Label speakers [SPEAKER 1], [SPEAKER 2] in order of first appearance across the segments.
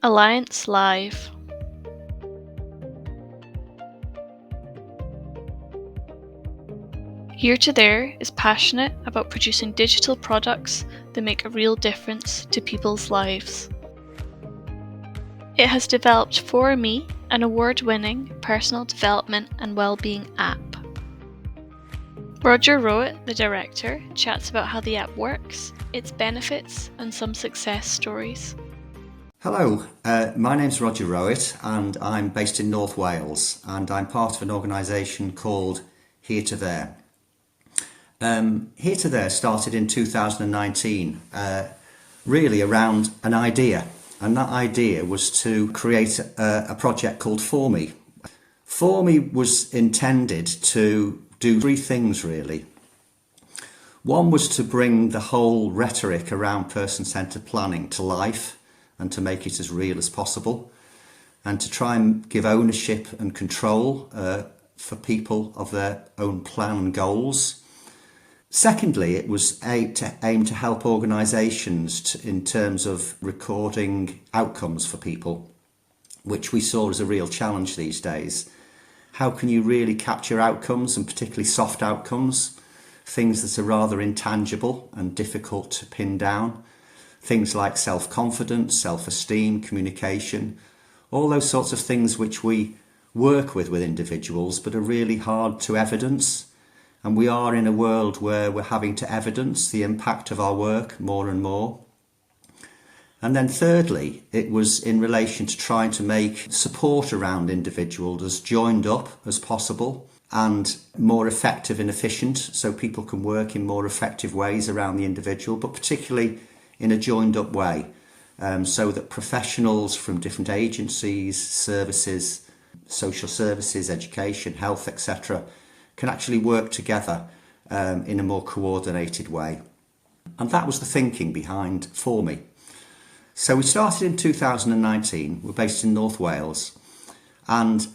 [SPEAKER 1] Alliance Live. Here2there is passionate about producing digital products that make a real difference to people's lives. It has developed ForMi, an award-winning personal development and well-being app. Roger Rowett, the director, chats about how the app works, its benefits, and some success stories.
[SPEAKER 2] Hello, my name's Roger Rowett and I'm based in North Wales and I'm part of an organisation called Here2there. Here2there started in 2019, really around an idea, and that idea was to create a project called ForMi. ForMi was intended to do three things really. One was to bring the whole rhetoric around person-centred planning to life and to make it as real as possible, and to try and give ownership and control for people of their own plan and goals. Secondly, it was aimed to help organisations in terms of recording outcomes for people, which we saw as a real challenge these days. How can you really capture outcomes, and particularly soft outcomes, things that are rather intangible and difficult to pin down? Things like self-confidence, self-esteem, communication, all those sorts of things which we work with individuals but are really hard to evidence. And we are in a world where we're having to evidence the impact of our work more and more. And then thirdly, it was in relation to trying to make support around individuals as joined up as possible and more effective and efficient, so people can work in more effective ways around the individual, but particularly in a joined up way, so that professionals from different agencies, services, social services, education, health, etc., can actually work together in a more coordinated way. And that was the thinking behind ForMi. So we started in 2019, we're based in North Wales, and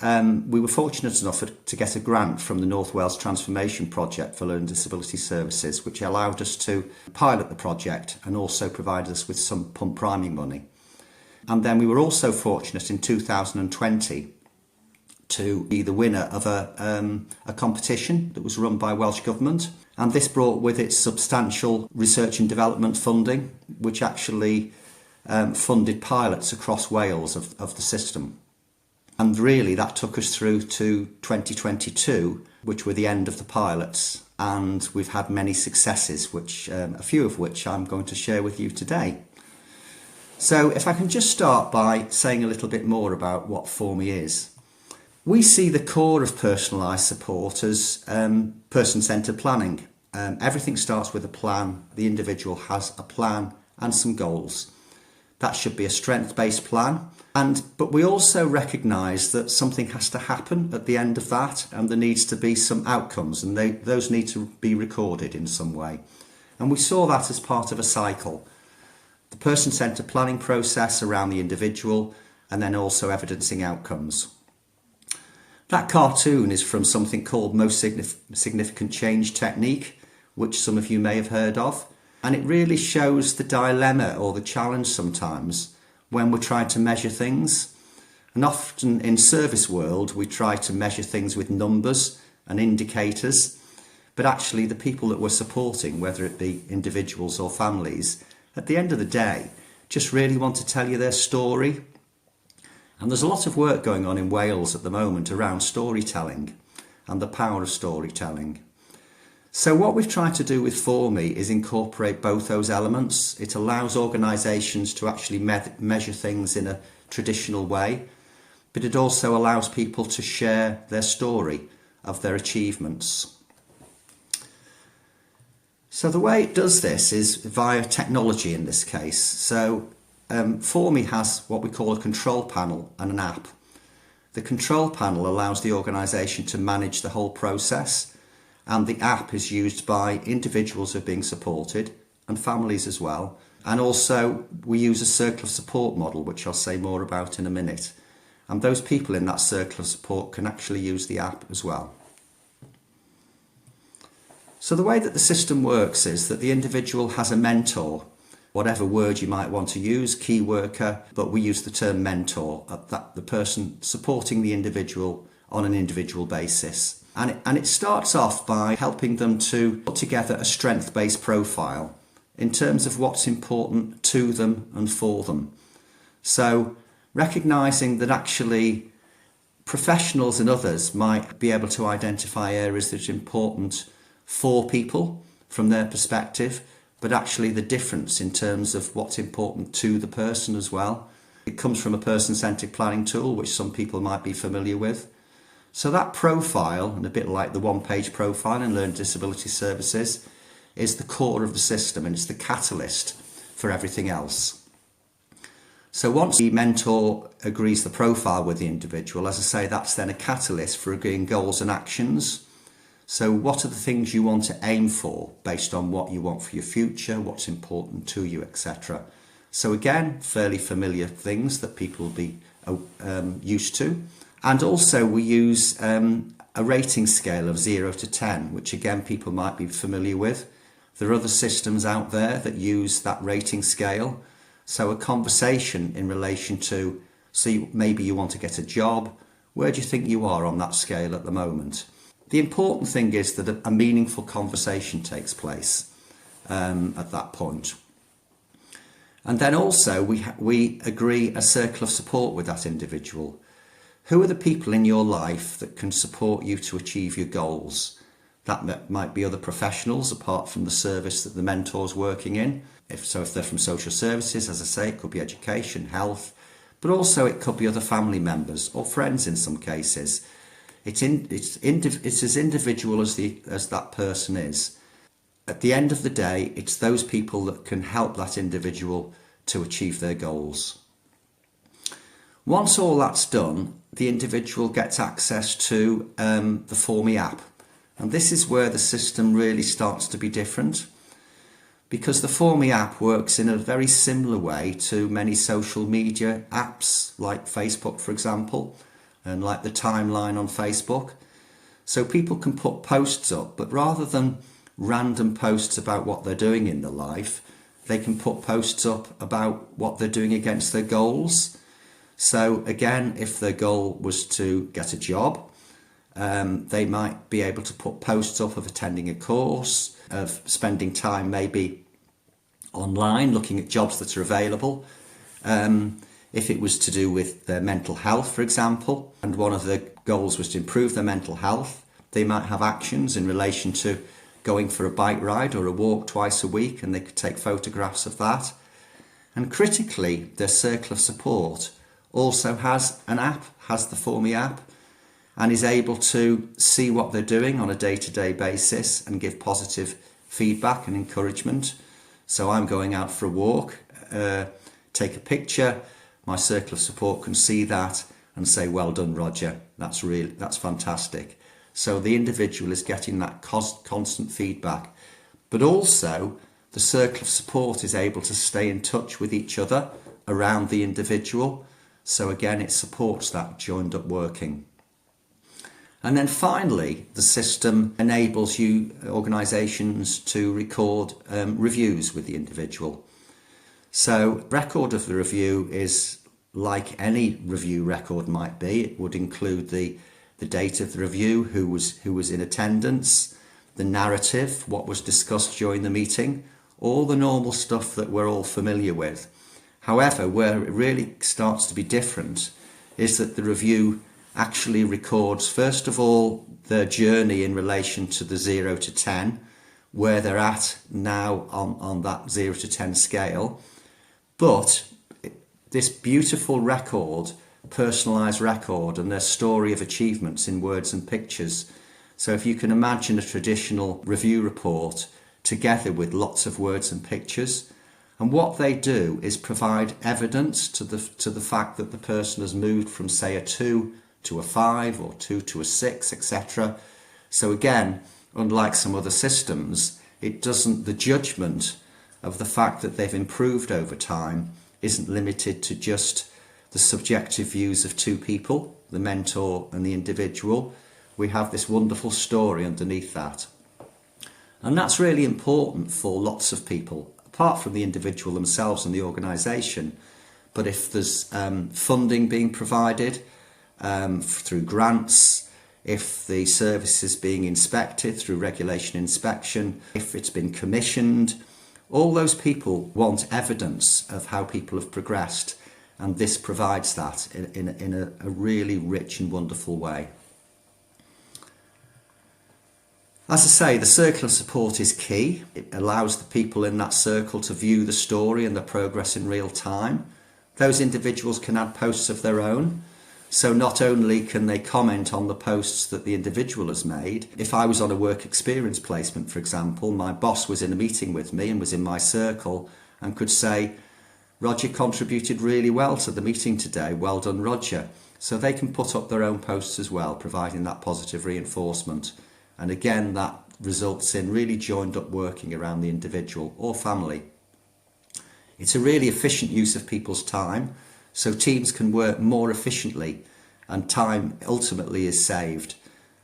[SPEAKER 2] we were fortunate enough to get a grant from the North Wales Transformation Project for Learning Disability Services, which allowed us to pilot the project and also provided us with some pump priming money. And then we were also fortunate in 2020 to be the winner of a competition that was run by Welsh Government. And this brought with it substantial research and development funding, which actually funded pilots across Wales of the system. And really that took us through to 2022, which were the end of the pilots. And we've had many successes, which a few of which I'm going to share with you today. So if I can just start by saying a little bit more about what ForMi is. We see the core of personalised support as person-centred planning. Everything starts with a plan. The individual has a plan and some goals. That should be a strength-based plan. But we also recognise that something has to happen at the end of that, and there needs to be some outcomes, and those need to be recorded in some way. And we saw that as part of a cycle. The person-centred planning process around the individual, and then also evidencing outcomes. That cartoon is from something called Most Significant Change Technique, which some of you may have heard of. And it really shows the dilemma or the challenge sometimes when we're trying to measure things. And often in service world, we try to measure things with numbers and indicators. But actually the people that we're supporting, whether it be individuals or families, at the end of the day, just really want to tell you their story. And there's a lot of work going on in Wales at the moment around storytelling and the power of storytelling. So what we've tried to do with ForMi is incorporate both those elements. It allows organisations to actually measure things in a traditional way, but it also allows people to share their story of their achievements. So the way it does this is via technology in this case. So ForMi has what we call a control panel and an app. The control panel allows the organisation to manage the whole process, and the app is used by individuals who are being supported and families as well. And also we use a circle of support model, which I'll say more about in a minute. And those people in that circle of support can actually use the app as well. So the way that the system works is that the individual has a mentor whatever word you might want to use, key worker, but we use the term mentor, that the person supporting the individual on an individual basis. And it starts off by helping them to put together a strength-based profile in terms of what's important to them and for them. So recognising that actually professionals and others might be able to identify areas that are important for people from their perspective, but actually the difference in terms of what's important to the person as well. It comes from a person-centred planning tool, which some people might be familiar with. So that profile, and a bit like the one-page profile in Learning Disability Services, is the core of the system and it's the catalyst for everything else. So once the mentor agrees the profile with the individual, as I say, that's then a catalyst for agreeing goals and actions. So what are the things you want to aim for based on what you want for your future, what's important to you, etc. So again, fairly familiar things that people will be used to. And also we use a rating scale of 0 to 10, which again people might be familiar with. There are other systems out there that use that rating scale. So a conversation in relation to, maybe you want to get a job, where do you think you are on that scale at the moment? The important thing is that a meaningful conversation takes place at that point. And then also we agree a circle of support with that individual. Who are the people in your life that can support you to achieve your goals? That might be other professionals apart from the service that the mentor's working in. If they're from social services, as I say, it could be education, health, but also it could be other family members or friends in some cases. It's as individual as that person is. At the end of the day, it's those people that can help that individual to achieve their goals. Once all that's done, the individual gets access to the ForMi app. And this is where the system really starts to be different, because the ForMi app works in a very similar way to many social media apps like Facebook, for example, and like the timeline on Facebook. So people can put posts up, but rather than random posts about what they're doing in their life, they can put posts up about what they're doing against their goals. So again, if their goal was to get a job, they might be able to put posts up of attending a course, of spending time maybe online looking at jobs that are available. If it was to do with their mental health, for example, and one of the goals was to improve their mental health, they might have actions in relation to going for a bike ride or a walk twice a week, and they could take photographs of that. And critically, their circle of support also has an app, has the ForMi app, and is able to see what they're doing on a day-to-day basis and give positive feedback and encouragement. So I'm going out for a walk, take a picture, my circle of support can see that and say, well done, Roger, that's fantastic. So the individual is getting that constant feedback, but also the circle of support is able to stay in touch with each other around the individual. So again, it supports that joined up working. And then finally, the system enables organisations to record reviews with the individual. So record of the review is like any review record might be. It would include the date of the review, who was in attendance, the narrative, what was discussed during the meeting, all the normal stuff that we're all familiar with. However, where it really starts to be different is that the review actually records, first of all, their journey in relation to the 0 to 10, where they're at now on that 0 to 10 scale. But this beautiful record, personalised record, and their story of achievements in words and pictures. So if you can imagine a traditional review report together with lots of words and pictures, and what they do is provide evidence to the fact that the person has moved from, say, a 2 to a 5 or 2 to a 6, etc. So again, unlike some other systems, the judgment of the fact that they've improved over time isn't limited to just the subjective views of two people, the mentor and the individual. We have this wonderful story underneath that. And that's really important for lots of people. apart from the individual themselves and the organisation. But if there's funding being provided through grants, if the service is being inspected through regulation inspection, if it's been commissioned, all those people want evidence of how people have progressed, and this provides that in a really rich and wonderful way. As I say, the circle of support is key. It allows the people in that circle to view the story and the progress in real time. Those individuals can add posts of their own. So not only can they comment on the posts that the individual has made, if I was on a work experience placement, for example, my boss was in a meeting with me and was in my circle and could say, Roger contributed really well to the meeting today, well done Roger. So they can put up their own posts as well, providing that positive reinforcement. And again, that results in really joined up working around the individual or family. It's a really efficient use of people's time, so teams can work more efficiently and time ultimately is saved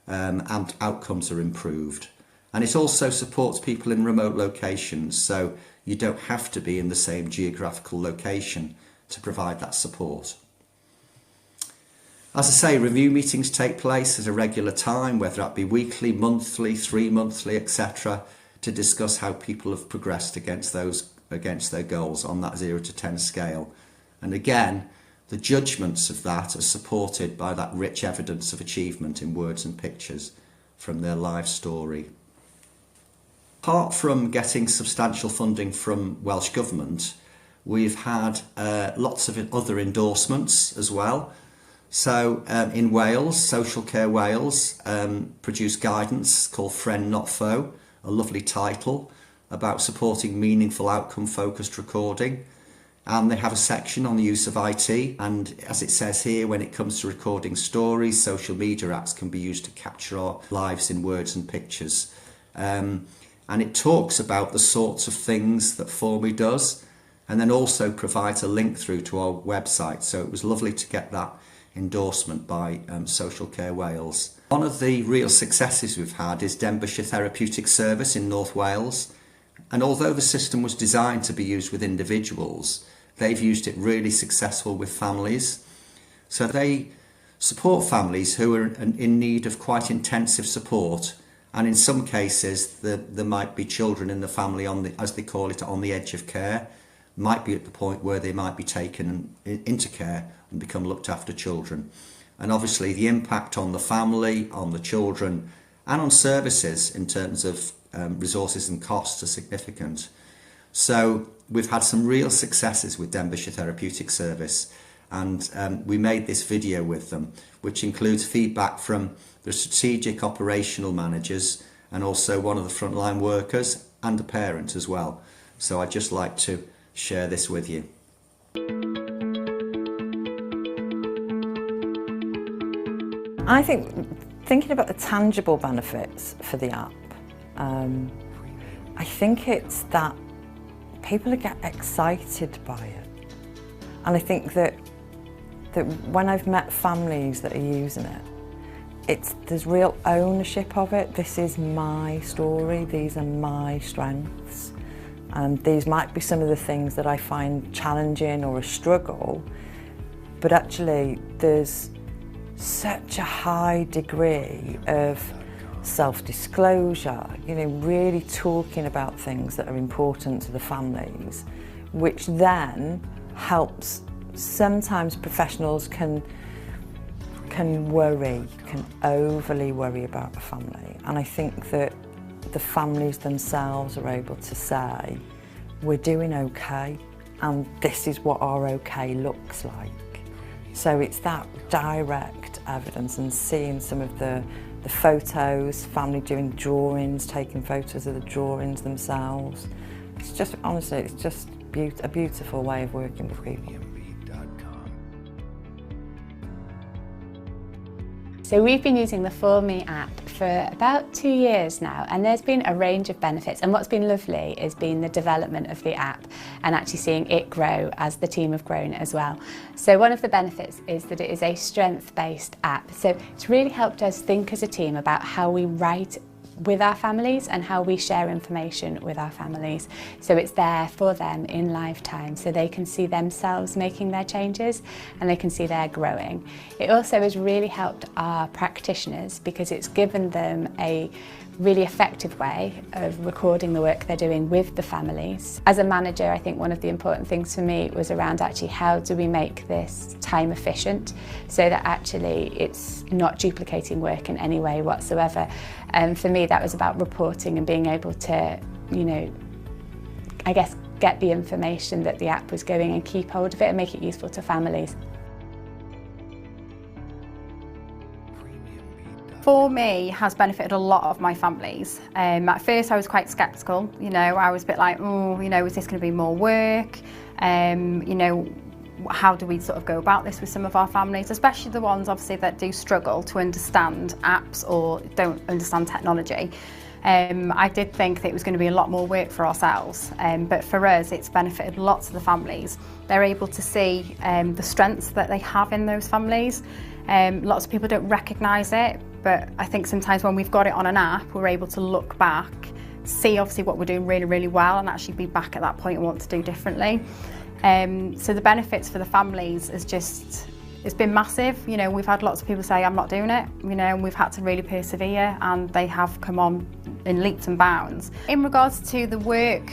[SPEAKER 2] and outcomes are improved. And it also supports people in remote locations, so you don't have to be in the same geographical location to provide that support. As I say, review meetings take place at a regular time, whether that be weekly, monthly, 3-monthly, etc., to discuss how people have progressed against their goals on that 0 to 10 scale. And again, the judgments of that are supported by that rich evidence of achievement in words and pictures from their life story. Apart from getting substantial funding from Welsh Government, we've had lots of other endorsements as well. So in Wales, Social Care Wales produced guidance called Friend Not Foe, a lovely title about supporting meaningful outcome-focused recording. And they have a section on the use of IT. And as it says here, when it comes to recording stories, social media apps can be used to capture our lives in words and pictures. And it talks about the sorts of things that ForMi does, and then also provides a link through to our website. So it was lovely to get that endorsement by Social Care Wales. One of the real successes we've had is Denbighshire Therapeutic Service in North Wales. And although the system was designed to be used with individuals, they've used it really successful with families. So they support families who are in need of quite intensive support. And in some cases, there might be children in the family, as they call it, on the edge of care, might be at the point where they might be taken into care and become looked after children. And obviously the impact on the family, on the children, and on services in terms of resources and costs are significant. So we've had some real successes with Denbighshire Therapeutic Service, and we made this video with them, which includes feedback from the strategic operational managers and also one of the frontline workers and a parent as well. So I'd just like to share this with you.
[SPEAKER 3] I think thinking about the tangible benefits for the app, I think it's that people get excited by it. And I think that when I've met families that are using it, there's real ownership of it. This is my story, these are my strengths. These might be some of the things that I find challenging or a struggle, but actually there's such a high degree of self-disclosure, really talking about things that are important to the families, which then helps. Sometimes professionals can overly worry about the family, and I think that the families themselves are able to say, we're doing okay, and this is what our okay looks like. So it's that direct evidence, and seeing some of the photos, family doing drawings, taking photos of the drawings themselves. It's just, honestly, it's just a beautiful way of working with people.
[SPEAKER 4] So we've been using the ForMi app for about 2 years now, and there's been a range of benefits, and what's been lovely has been the development of the app and actually seeing it grow as the team have grown as well. So one of the benefits is that it is a strength-based app, so it's really helped us think as a team about how we write with our families and how we share information with our families. So it's there for them in lifetime, so they can see themselves making their changes and they can see they're growing. It also has really helped our practitioners because it's given them a really effective way of recording the work they're doing with the families. As a manager, I think one of the important things for me was around actually how do we make this time efficient so that actually it's not duplicating work in any way whatsoever. And for me, that was about reporting and being able to, you know, I guess get the information that the app was going and keep hold of it and make it useful to families.
[SPEAKER 5] ForMi has benefited a lot of my families. At first I was quite sceptical, you know, I was a bit like, oh, you know, is this going to be more work? You know, how do we sort of go about this with some of our families, especially the ones obviously that do struggle to understand apps or don't understand technology. I did think that it was going to be a lot more work for ourselves, but for us it's benefited lots of the families. They're able to see the strengths that they have in those families. Lots of people don't recognise it, but I think sometimes when we've got it on an app, we're able to look back, see obviously what we're doing really, really well and actually be back at that point and want to do differently. So the benefits for the families is just, it's been massive. You know, we've had lots of people say, I'm not doing it, you know, and we've had to really persevere and they have come on in leaps and bounds. In regards to the work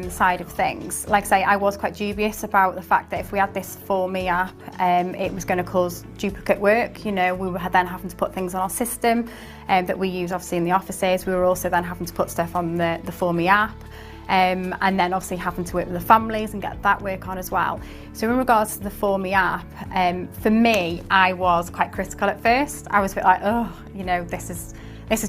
[SPEAKER 5] side of things, like I say, I was quite dubious about the fact that if we had this ForMi app, it was going to cause duplicate work. You know, we were then having to put things on our system that we use obviously in the offices. We were also then having to put stuff on the ForMi app. And then obviously having to work with the families and get that work on as well. So in regards to the ForMi app, for me, I was quite critical at first. I was a bit like, oh, you know, this is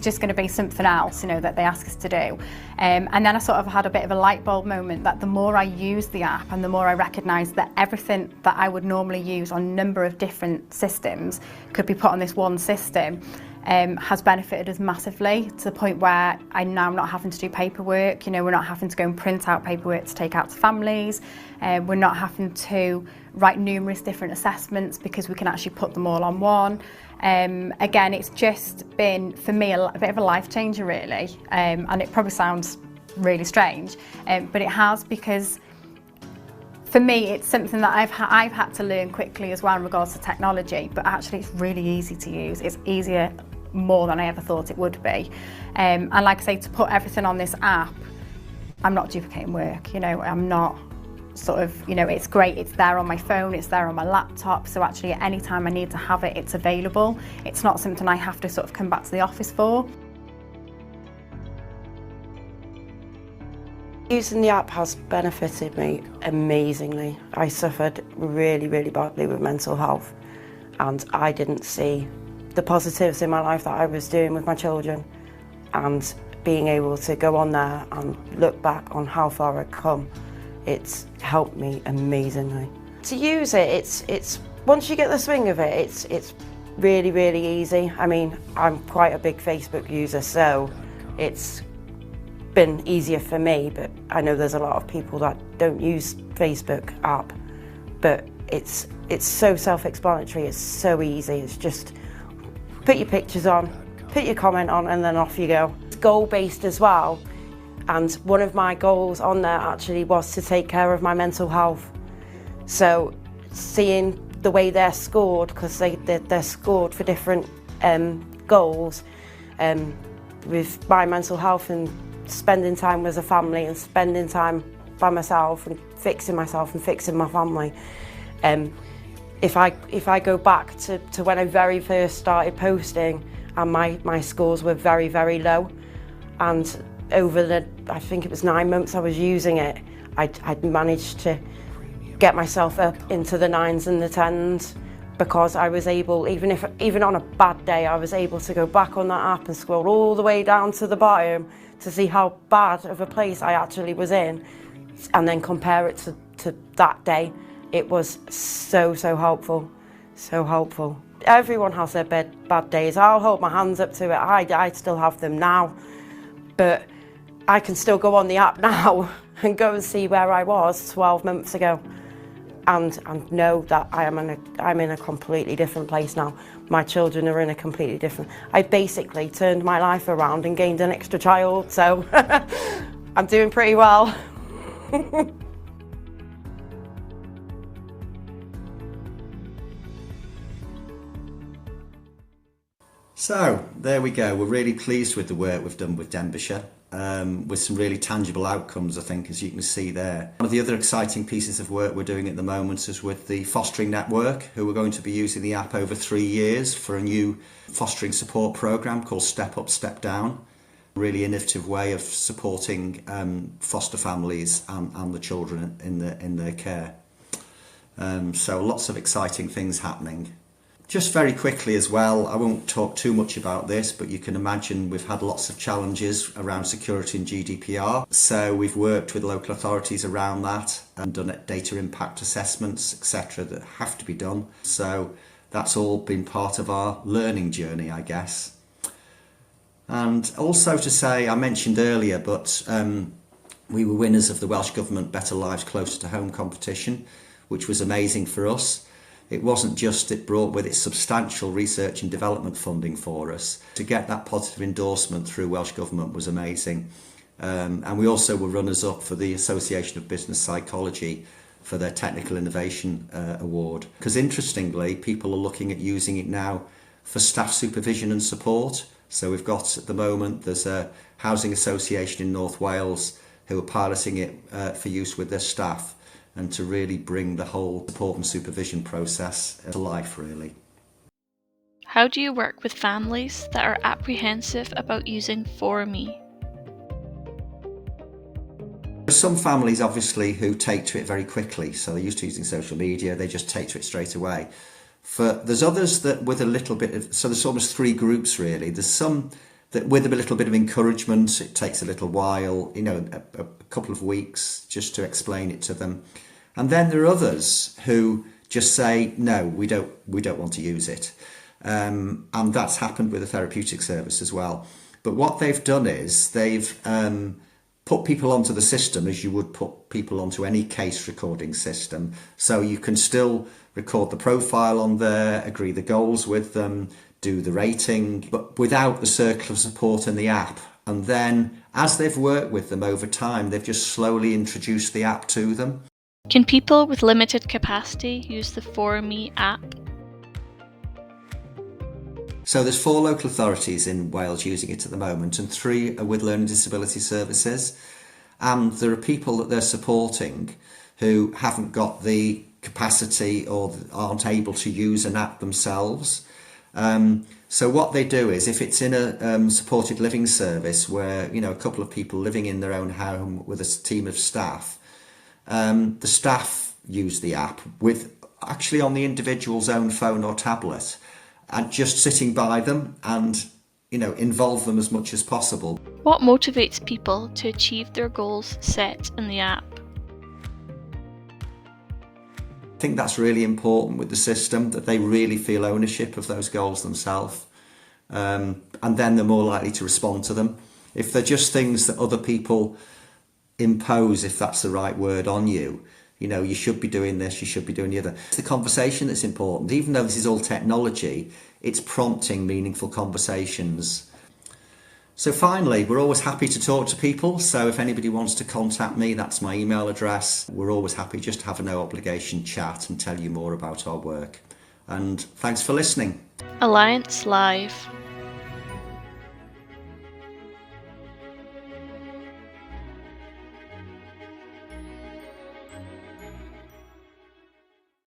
[SPEAKER 5] just going to be something else, you know, that they ask us to do. And then I sort of had a bit of a light bulb moment that the more I used the app and the more I recognised that everything that I would normally use on a number of different systems could be put on this one system. Has benefited us massively to the point where I'm now not having to do paperwork. You know, we're not having to go and print out paperwork to take out to families. We're not having to write numerous different assessments because we can actually put them all on one. Again, it's just been, for me, a bit of a life changer really. And it probably sounds really strange, but it has, because for me, it's something that I've had to learn quickly as well in regards to technology, but actually it's really easy to use. It's easier more than I ever thought it would be. And like I say, to put everything on this app, I'm not duplicating work, you know, I'm not sort of, you know, it's great, it's there on my phone, it's there on my laptop, so actually at any time I need to have it, it's available. It's not something I have to sort of come back to the office for.
[SPEAKER 6] Using the app has benefited me amazingly. I suffered really, really badly with mental health and I didn't see the positives in my life that I was doing with my children, and being able to go on there and look back on how far I'd come, it's helped me amazingly. To use it, it's once you get the swing of it, it's really, really easy. I mean, I'm quite a big Facebook user, so it's been easier for me, but I know there's a lot of people that don't use Facebook app, but it's so self-explanatory, it's so easy. It's just put your pictures on, put your comment on, and then off you go. It's goal-based as well, and one of my goals on there actually was to take care of my mental health. So seeing the way they're scored, because they're scored for different goals, with my mental health and spending time with a family and spending time by myself and fixing myself and fixing my family. If I go back to when I very first started posting, and my scores were very, very low, and over the, I think it was 9 months I was using it, I'd managed to get myself up into the 9s and the 10s, because I was able, even on a bad day, I was able to go back on that app and scroll all the way down to the bottom to see how bad of a place I actually was in, and then compare it to that day. It was so helpful, so helpful. Everyone has their bad days. I'll hold my hands up to it. I still have them now, but I can still go on the app now and go and see where I was 12 months ago. and know that I'm in a completely different place now. My children are in a completely different... I basically turned my life around and gained an extra child, so I'm doing pretty well.
[SPEAKER 2] So there we go. We're really pleased with the work we've done with Denbighshire, with some really tangible outcomes, I think, as you can see there. One of the other exciting pieces of work we're doing at the moment is with the fostering network, who are going to be using the app over 3 years for a new fostering support programme called Step Up, Step Down. A really innovative way of supporting foster families and the children in their care. So lots of exciting things happening. Just very quickly as well, I won't talk too much about this, but you can imagine we've had lots of challenges around security and GDPR. So we've worked with local authorities around that and done data impact assessments, etc., that have to be done. So that's all been part of our learning journey, I guess. And also to say, I mentioned earlier, but we were winners of the Welsh Government Better Lives Closer to Home competition, which was amazing for us. It wasn't just it brought with it substantial research and development funding for us. To get that positive endorsement through Welsh Government was amazing. And we also were runners-up for the Association of Business Psychology for their Technical Innovation Award. Because interestingly, people are looking at using it now for staff supervision and support. So we've got, at the moment, there's a housing association in North Wales who are piloting it for use with their staff, and to really bring the whole support and supervision process to life, really.
[SPEAKER 1] How do you work with families that are apprehensive about using ForMi?
[SPEAKER 2] There's some families, obviously, who take to it very quickly, so they're used to using social media, they just take to it straight away. There's others that with a little bit of, so there's almost 3 groups really. There's some that with a little bit of encouragement, it takes a little while, a couple of weeks just to explain it to them. And then there are others who just say, no, we don't want to use it. And that's happened with the therapeutic service as well. But what they've done is they've put people onto the system as you would put people onto any case recording system. So you can still record the profile on there, agree the goals with them, do the rating, but without the circle of support in the app. And then as they've worked with them over time, they've just slowly introduced the app to them.
[SPEAKER 1] Can people with limited capacity use the ForMi app?
[SPEAKER 2] So there's 4 local authorities in Wales using it at the moment, and 3 are with learning disability services. And there are people that they're supporting who haven't got the capacity or aren't able to use an app themselves. So what they do is, if it's in a supported living service where, a couple of people living in their own home with a team of staff, the staff use the app with actually on the individual's own phone or tablet, and just sitting by them and involve them as much as possible.
[SPEAKER 1] What motivates people to achieve their goals set in the app?
[SPEAKER 2] I think that's really important with the system, that they really feel ownership of those goals themselves, and then they're more likely to respond to them. If they're just things that other people impose, if that's the right word, on you, you should be doing this, you should be doing the other. It's the conversation that's important. Even though this is all technology, it's prompting meaningful conversations. So finally, we're always happy to talk to people. So if anybody wants to contact me, that's my email address. We're always happy just to have a no obligation chat and tell you more about our work. And thanks for listening.
[SPEAKER 1] Alliance Live.